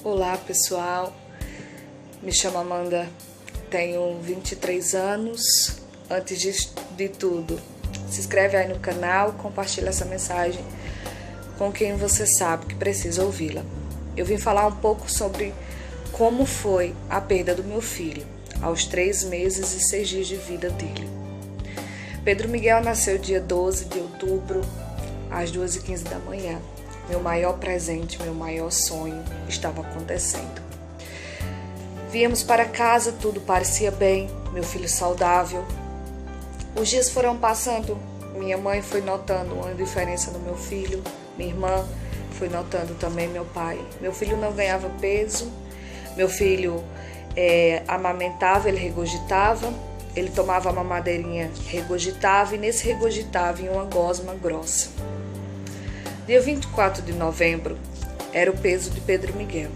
Olá pessoal, me chamo Amanda, tenho 23 anos. Antes de tudo, se inscreve aí no canal, compartilha essa mensagem com quem você sabe que precisa ouvi-la. Eu vim falar um pouco sobre como foi a perda do meu filho, aos 3 meses e 6 dias de vida dele. Pedro Miguel nasceu dia 12 de outubro, às 2h15 da manhã. Meu maior presente, meu maior sonho estava acontecendo. Viemos para casa, tudo parecia bem, meu filho saudável. Os dias foram passando, minha mãe foi notando uma diferença no meu filho, minha irmã foi notando também meu pai. Meu filho não ganhava peso, meu filho amamentava, ele regurgitava, ele tomava a mamadeirinha, regurgitava e nesse regurgitava em uma gosma grossa. Dia 24 de novembro era o peso de Pedro Miguel.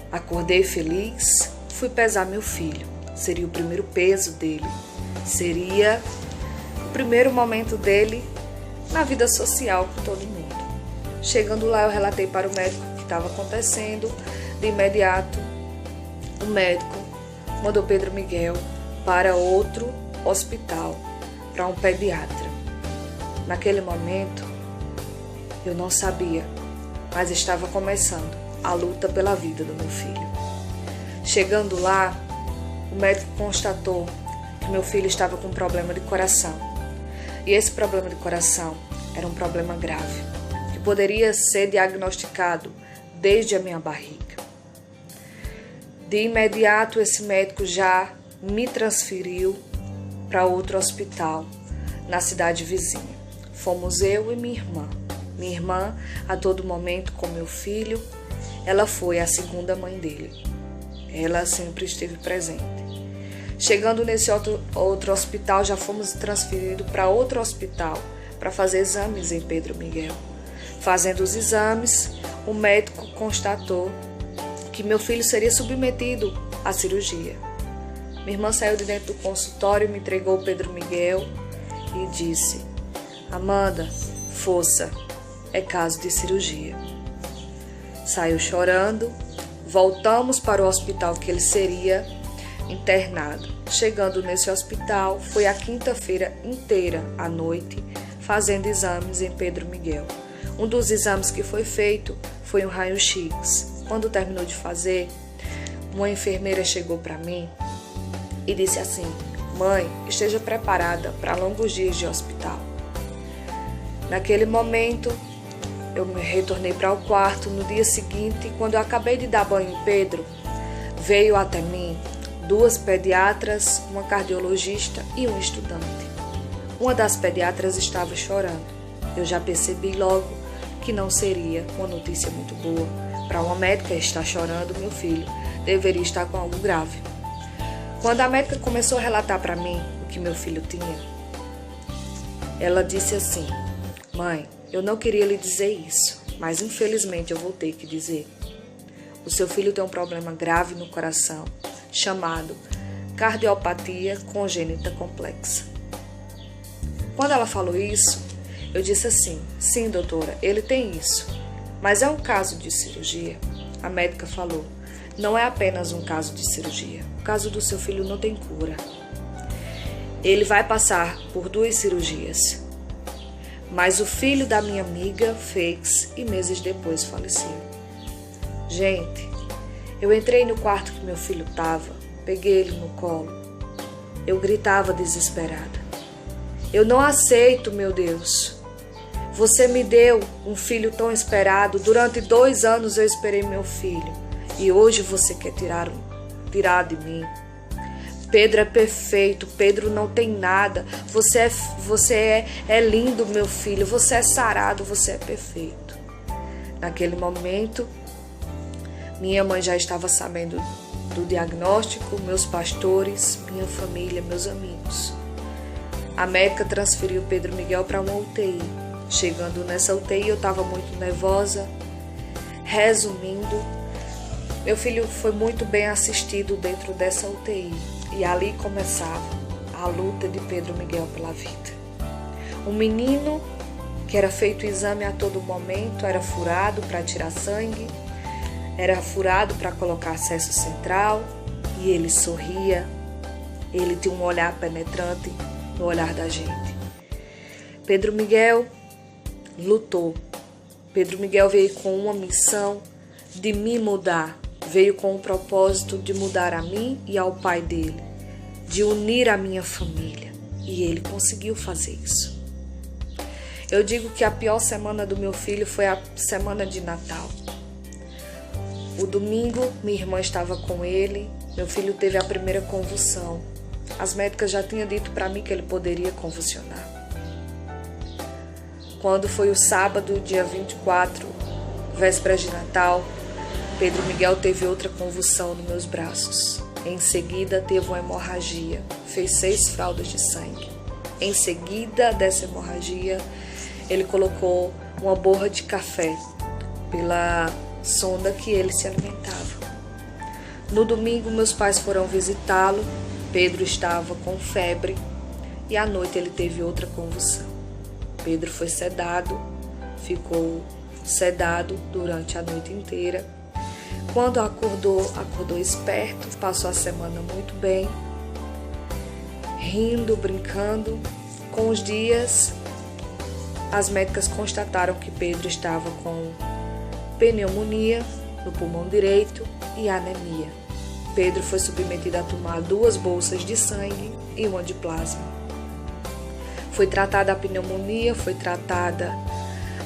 Acordei feliz, fui pesar meu filho. Seria o primeiro peso dele, seria o primeiro momento dele na vida social com todo mundo. Chegando lá, eu relatei para o médico o que estava acontecendo. De imediato, o médico mandou Pedro Miguel para outro hospital, para um pediatra. Naquele momento, eu não sabia, mas estava começando a luta pela vida do meu filho. Chegando lá, o médico constatou que meu filho estava com um problema de coração. E esse problema de coração era um problema grave, que poderia ser diagnosticado desde a minha barriga. De imediato, esse médico já me transferiu para outro hospital, na cidade vizinha. Fomos eu e minha irmã. Minha irmã, a todo momento, com meu filho, ela foi a segunda mãe dele. Ela sempre esteve presente. Chegando nesse outro hospital, já fomos transferidos para outro hospital para fazer exames em Pedro Miguel. Fazendo os exames, o médico constatou que meu filho seria submetido à cirurgia. Minha irmã saiu de dentro do consultório, me entregou o Pedro Miguel e disse: Amanda, força, é caso de cirurgia. Saiu chorando, voltamos para o hospital que ele seria internado. Chegando nesse hospital, foi a quinta-feira inteira à noite, fazendo exames em Pedro Miguel. Um dos exames que foi feito foi um raio-x. Quando terminou de fazer, uma enfermeira chegou para mim e disse assim: Mãe, esteja preparada para longos dias de hospital. Naquele momento, eu me retornei para o quarto. No dia seguinte, quando eu acabei de dar banho em Pedro, veio até mim 2 pediatras, uma cardiologista e um estudante. Uma das pediatras estava chorando. Eu já percebi logo que não seria uma notícia muito boa. Para uma médica estar chorando, meu filho deveria estar com algo grave. Quando a médica começou a relatar para mim o que meu filho tinha, ela disse assim: Mãe, eu não queria lhe dizer isso, mas infelizmente eu vou ter que dizer. O seu filho tem um problema grave no coração, chamado cardiopatia congênita complexa. Quando ela falou isso, eu disse assim: Sim, doutora, ele tem isso, mas é um caso de cirurgia? A médica falou: Não é apenas um caso de cirurgia. O caso do seu filho não tem cura. Ele vai passar por 2 cirurgias. Mas o filho da minha amiga fez e meses depois faleceu. Gente, eu entrei no quarto que meu filho estava, peguei ele no colo. Eu gritava desesperada: Eu não aceito, meu Deus. Você me deu um filho tão esperado. Durante 2 anos eu esperei meu filho. E hoje você quer tirar de mim. Pedro é perfeito, Pedro não tem nada. Você é lindo, meu filho. Você é sarado, você é perfeito. Naquele momento, minha mãe já estava sabendo do diagnóstico, meus pastores, minha família, meus amigos. A médica transferiu Pedro Miguel para uma UTI. Chegando nessa UTI, eu estava muito nervosa. Resumindo, meu filho foi muito bem assistido dentro dessa UTI. E ali começava a luta de Pedro Miguel pela vida. Um menino que era feito exame a todo momento, era furado para tirar sangue, era furado para colocar acesso central e ele sorria. Ele tinha um olhar penetrante no olhar da gente. Pedro Miguel lutou. Pedro Miguel veio com uma missão de me mudar. Veio com o propósito de mudar a mim e ao pai dele, de unir a minha família. E ele conseguiu fazer isso. Eu digo que a pior semana do meu filho foi a semana de Natal. O domingo, minha irmã estava com ele, meu filho teve a primeira convulsão. As médicas já tinham dito para mim que ele poderia convulsionar. Quando foi o sábado, dia 24, véspera de Natal, Pedro Miguel teve outra convulsão nos meus braços. Em seguida, teve uma hemorragia, fez 6 fraldas de sangue. Em seguida dessa hemorragia, ele colocou uma borra de café pela sonda que ele se alimentava. No domingo, meus pais foram visitá-lo. Pedro estava com febre e à noite ele teve outra convulsão. Pedro foi sedado, ficou sedado durante a noite inteira. Quando acordou esperto, passou a semana muito bem, rindo, brincando. Com os dias, as médicas constataram que Pedro estava com pneumonia no pulmão direito e anemia. Pedro foi submetido a tomar 2 bolsas de sangue e uma de plasma. Foi tratada a pneumonia, foi tratada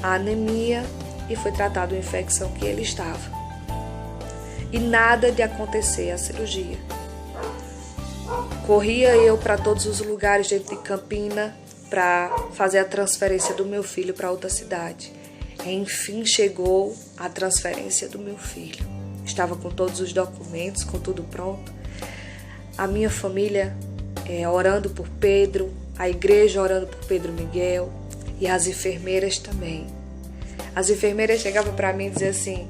a anemia e foi tratada a infecção que ele estava. E nada de acontecer a cirurgia. Corria eu para todos os lugares dentro de Campina para fazer a transferência do meu filho para outra cidade. Enfim, chegou a transferência do meu filho. Estava com todos os documentos, com tudo pronto. A minha família orando por Pedro, a igreja orando por Pedro Miguel e as enfermeiras também. As enfermeiras chegavam para mim e diziam assim: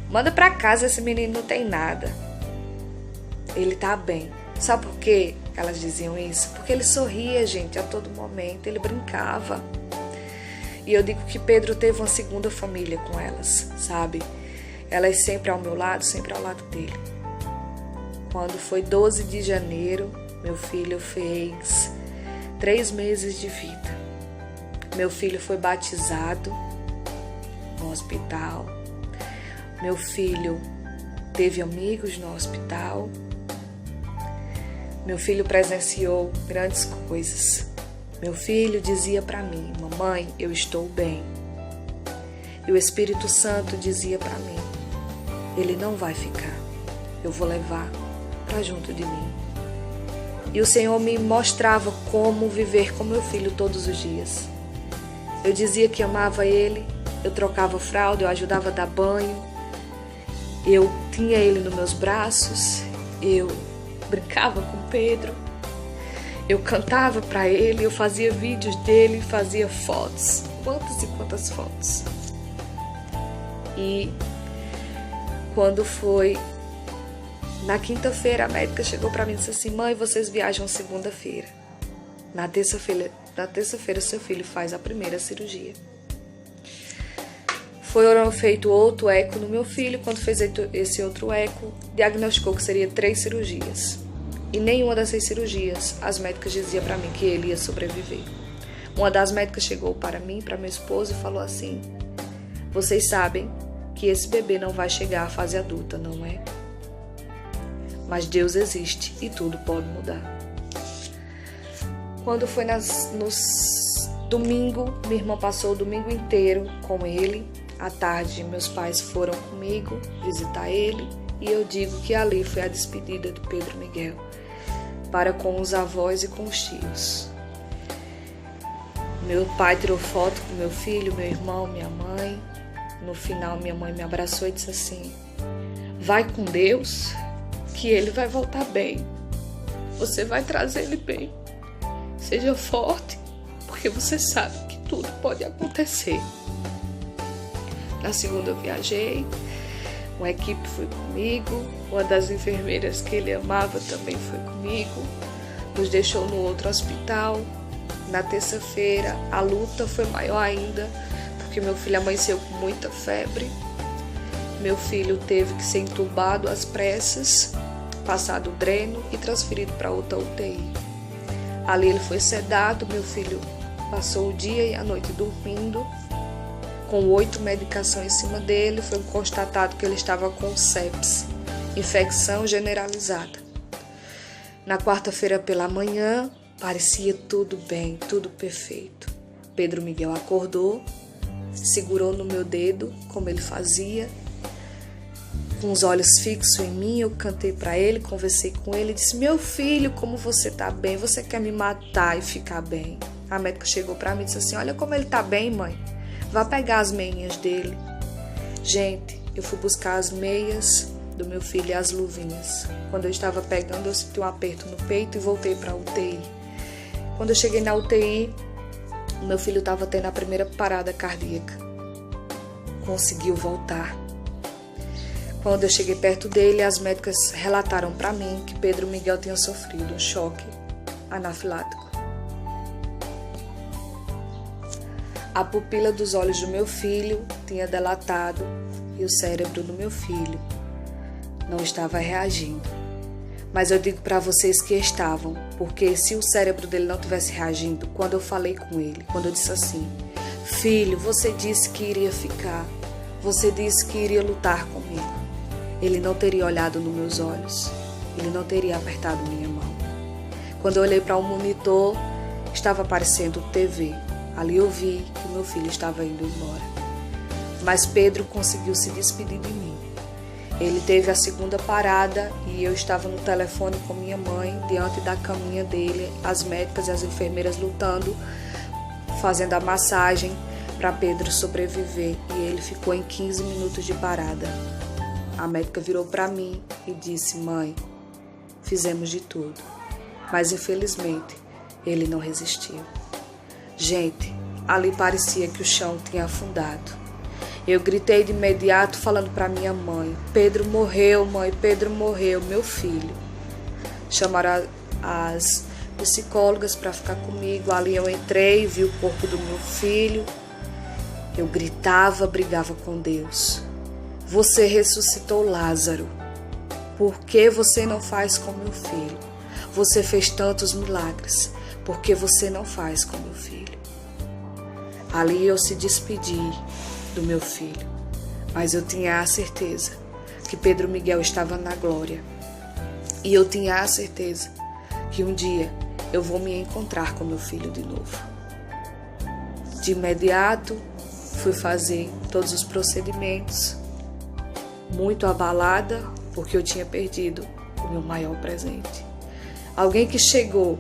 manda para casa, esse menino não tem nada. Ele tá bem. Sabe por quê que elas diziam isso? Porque ele sorria, gente, a todo momento. Ele brincava. E eu digo que Pedro teve uma segunda família com elas, sabe? Elas sempre ao meu lado, sempre ao lado dele. Quando foi 12 de janeiro, meu filho fez 3 meses de vida. Meu filho foi batizado no hospital. Meu filho teve amigos no hospital. Meu filho presenciou grandes coisas. Meu filho dizia para mim: mamãe, eu estou bem. E o Espírito Santo dizia para mim: ele não vai ficar. Eu vou levar para junto de mim. E o Senhor me mostrava como viver com meu filho todos os dias. Eu dizia que amava ele, eu trocava fralda, eu ajudava a dar banho. Eu tinha ele nos meus braços, eu brincava com Pedro, eu cantava para ele, eu fazia vídeos dele, fazia fotos, quantas e quantas fotos. E quando foi na quinta-feira, a médica chegou para mim e disse assim: mãe, vocês viajam segunda-feira. Na terça-feira, seu filho faz a primeira cirurgia. Foi feito outro eco no meu filho. Quando fez esse outro eco, diagnosticou que seria 3 cirurgias. E nenhuma dessas cirurgias, as médicas diziam para mim que ele ia sobreviver. Uma das médicas chegou para mim, para meu esposo, e falou assim: vocês sabem que esse bebê não vai chegar à fase adulta, não é? Mas Deus existe e tudo pode mudar. Quando foi no domingo, minha irmã passou o domingo inteiro com ele. À tarde, meus pais foram comigo visitar ele e eu digo que ali foi a despedida do Pedro Miguel para com os avós e com os tios. Meu pai tirou foto com meu filho, meu irmão, minha mãe. No final, minha mãe me abraçou e disse assim: vai com Deus, que ele vai voltar bem. Você vai trazer ele bem. Seja forte, porque você sabe que tudo pode acontecer. Na segunda eu viajei, uma equipe foi comigo, uma das enfermeiras que ele amava também foi comigo, nos deixou no outro hospital. Na terça-feira a luta foi maior ainda, porque meu filho amanheceu com muita febre. meu filho teve que ser entubado às pressas, passado o dreno e transferido para outra UTI. Ali ele foi sedado, meu filho passou o dia e a noite dormindo, com 8 medicações em cima dele. Foi constatado que ele estava com sepse, infecção generalizada. Na quarta-feira pela manhã, parecia tudo bem, tudo perfeito. Pedro Miguel acordou, segurou no meu dedo, como ele fazia, com os olhos fixos em mim. Eu cantei para ele, conversei com ele, disse: meu filho, como você tá bem? Você quer me matar e ficar bem? A médica chegou para mim e disse assim: olha como ele tá bem, mãe, vá pegar as meinhas dele. Gente, eu fui buscar as meias do meu filho e as luvinhas. Quando eu estava pegando, eu senti um aperto no peito e voltei para a UTI. Quando eu cheguei na UTI, o meu filho estava tendo a primeira parada cardíaca. Conseguiu voltar. Quando eu cheguei perto dele, as médicas relataram para mim que Pedro Miguel tinha sofrido um choque anafilático. A pupila dos olhos do meu filho tinha dilatado e o cérebro do meu filho não estava reagindo. Mas eu digo para vocês que estavam, porque se o cérebro dele não tivesse reagindo, quando eu falei com ele, quando eu disse assim: filho, você disse que iria ficar, você disse que iria lutar comigo, ele não teria olhado nos meus olhos, ele não teria apertado minha mão. Quando eu olhei para o monitor, estava aparecendo TV. Ali eu vi que meu filho estava indo embora. Mas Pedro conseguiu se despedir de mim. Ele teve a segunda parada e eu estava no telefone com minha mãe, diante da caminha dele, as médicas e as enfermeiras lutando, fazendo a massagem para Pedro sobreviver. E ele ficou em 15 minutos de parada. A médica virou para mim e disse: mãe, fizemos de tudo, mas infelizmente ele não resistiu. Gente, ali parecia que o chão tinha afundado. Eu gritei de imediato falando para minha mãe: Pedro morreu, mãe, Pedro morreu, meu filho. Chamaram as psicólogas para ficar comigo. Ali eu entrei, vi o corpo do meu filho. Eu gritava, brigava com Deus. Você ressuscitou Lázaro. Por que você não faz com meu filho? Você fez tantos milagres. Por que você não faz com meu filho? Ali eu se despedi do meu filho, mas eu tinha a certeza que Pedro Miguel estava na glória. E eu tinha a certeza que um dia eu vou me encontrar com meu filho de novo. De imediato, fui fazer todos os procedimentos, muito abalada, porque eu tinha perdido o meu maior presente. Alguém que chegou,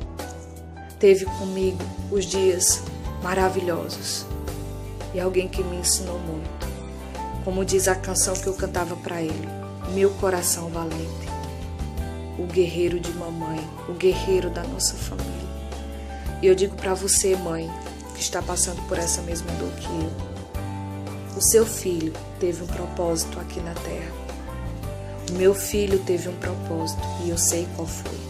teve comigo os dias maravilhosos. E alguém que me ensinou muito. Como diz a canção que eu cantava para ele: meu coração valente, o guerreiro de mamãe, o guerreiro da nossa família. E eu digo para você, mãe, que está passando por essa mesma dor que eu: o seu filho teve um propósito aqui na terra. O meu filho teve um propósito e eu sei qual foi.